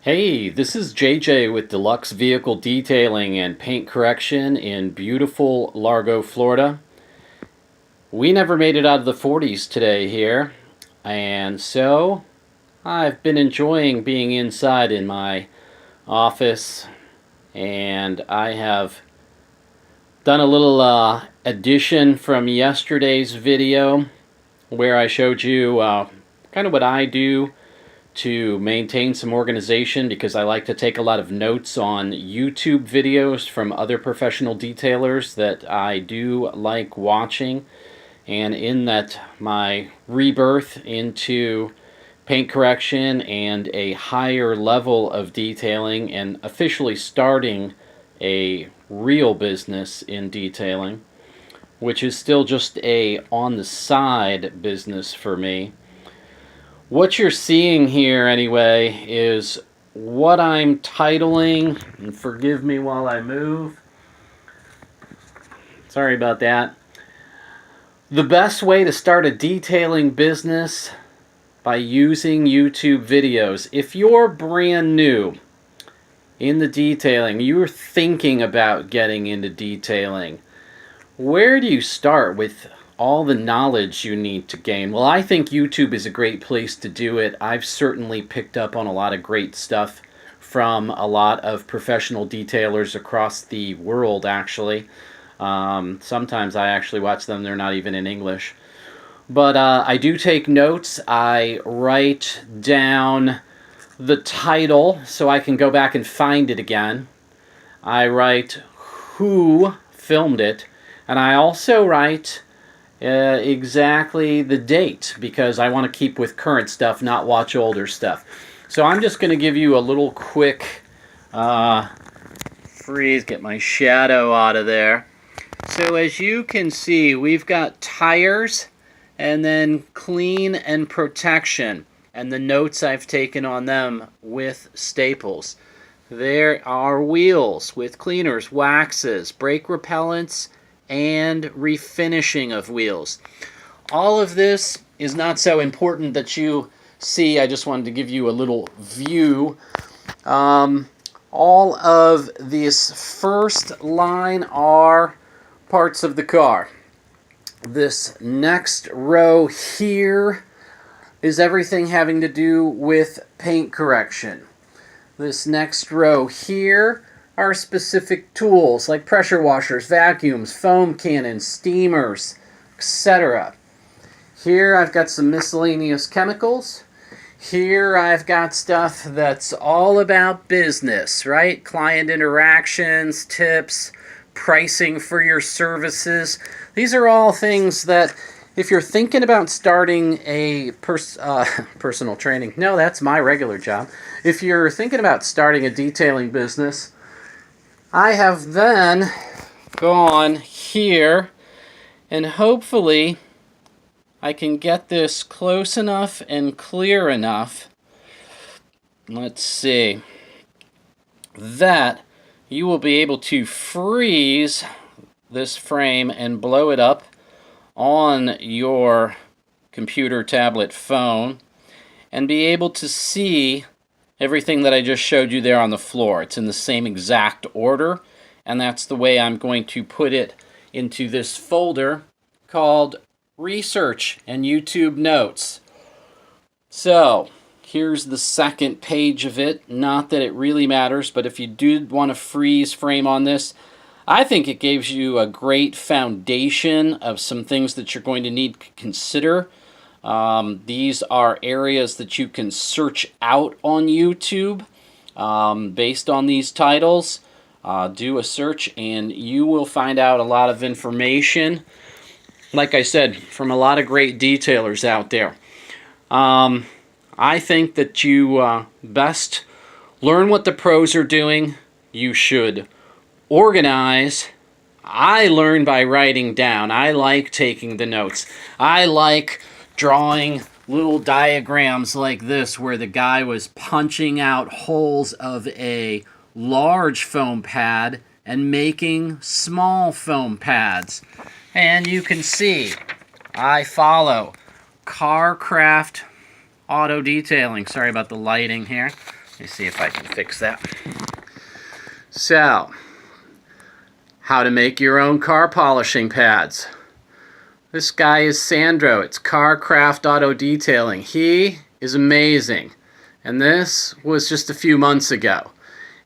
Hey, this is JJ with Deluxe Vehicle Detailing and Paint Correction in beautiful Largo, Florida. We never made it out of the 40s today here, and so I've been enjoying being inside in my office, and I have done a little addition from yesterday's video where I showed you kind of what I do to maintain some organization, because I like to take a lot of notes on YouTube videos from other professional detailers that I do like watching. And in that, my rebirth into paint correction and a higher level of detailing, and officially starting a real business in detailing, which is still just a on the side business for me. What you're seeing here, anyway, is what I'm titling, and forgive me while I move. Sorry about that. The best way to start a detailing business by using YouTube videos. If you're brand new in the detailing, you're thinking about getting into detailing, where do you start with all the knowledge you need to gain? Well, I think YouTube is a great place to do it. I've certainly picked up on a lot of great stuff from a lot of professional detailers across the world, actually. Sometimes I actually watch them, they're not even in English. But I do take notes. I write down the title so I can go back and find it again. I write who filmed it, and I also write exactly the date, because I want to keep with current stuff, not watch older stuff. So I'm just going to give you a little quick freeze, get my shadow out of there. So as you can see, we've got tires and then clean and protection, and the notes I've taken on them with staples. There are wheels with cleaners, waxes, brake repellents, and refinishing of wheels. All of this is not so important that you see. I just wanted to give you a little view. All of this first line are parts of the car. This next row here is everything having to do with paint correction. This next row here are specific tools like pressure washers, vacuums, foam cannons, steamers, etc. Here I've got some miscellaneous chemicals. Here I've got stuff that's all about business, right? Client interactions, tips, pricing for your services. These are all things that, if you're thinking about starting a personal training, no, that's my regular job. If you're thinking about starting a detailing business, I have then gone here, and hopefully I can get this close enough and clear enough. Let's see. That you will be able to freeze this frame and blow it up on your computer, tablet, phone, and be able to see everything that I just showed you there on the floor. It's in the same exact order, and that's the way I'm going to put it into this folder called Research and YouTube Notes. So here's the second page of it. Not that it really matters, but if you do want to freeze frame on this, I think it gives you a great foundation of some things that you're going to need to consider. These are areas that you can search out on YouTube based on these titles. Do a search and you will find out a lot of information, like I said, from a lot of great detailers out there. I think that you best learn what the pros are doing. You should organize. I learn by writing down. I like taking the notes. I like drawing little diagrams like this, where the guy was punching out holes of a large foam pad and making small foam pads. And you can see I follow Carcraft Auto Detailing. Sorry about the lighting here. Let me see if I can fix that. So, how to make your own car polishing pads. This guy is Sandro. It's Carcraft Auto Detailing. He is amazing. And this was just a few months ago.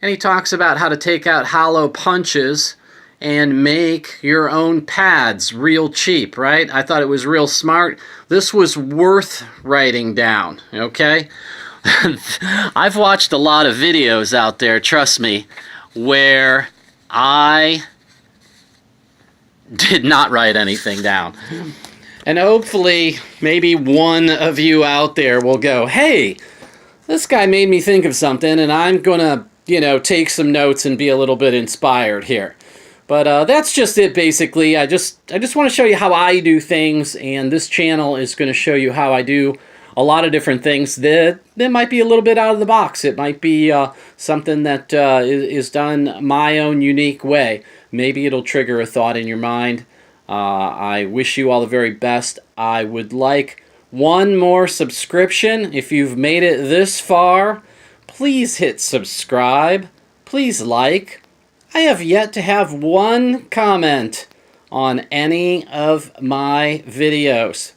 And he talks about how to take out hollow punches and make your own pads real cheap, right? I thought it was real smart. This was worth writing down, okay? I've watched a lot of videos out there, trust me, where I did not write anything down. And hopefully, maybe one of you out there will go, hey, this guy made me think of something, and I'm gonna, take some notes and be a little bit inspired here. But that's just it, basically. I just want to show you how I do things, and this channel is going to show you how I do a lot of different things that might be a little bit out of the box. It might be something that is done my own unique way. Maybe it'll trigger a thought in your mind. I wish you all the very best. I would like one more subscription. If you've made it this far, please hit subscribe. Please like. I have yet to have one comment on any of my videos.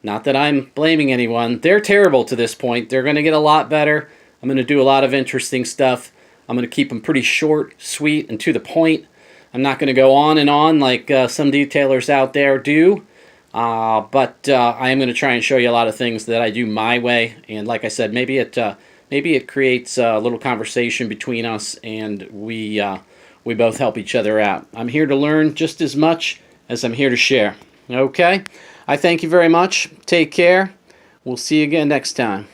Not that I'm blaming anyone. They're terrible to this point. They're going to get a lot better. I'm going to do a lot of interesting stuff. I'm going to keep them pretty short, sweet, and to the point. I'm not going to go on and on like some detailers out there do. But I am going to try and show you a lot of things that I do my way. And like I said, maybe it creates a little conversation between us, and we both help each other out. I'm here to learn just as much as I'm here to share. Okay? I thank you very much. Take care. We'll see you again next time.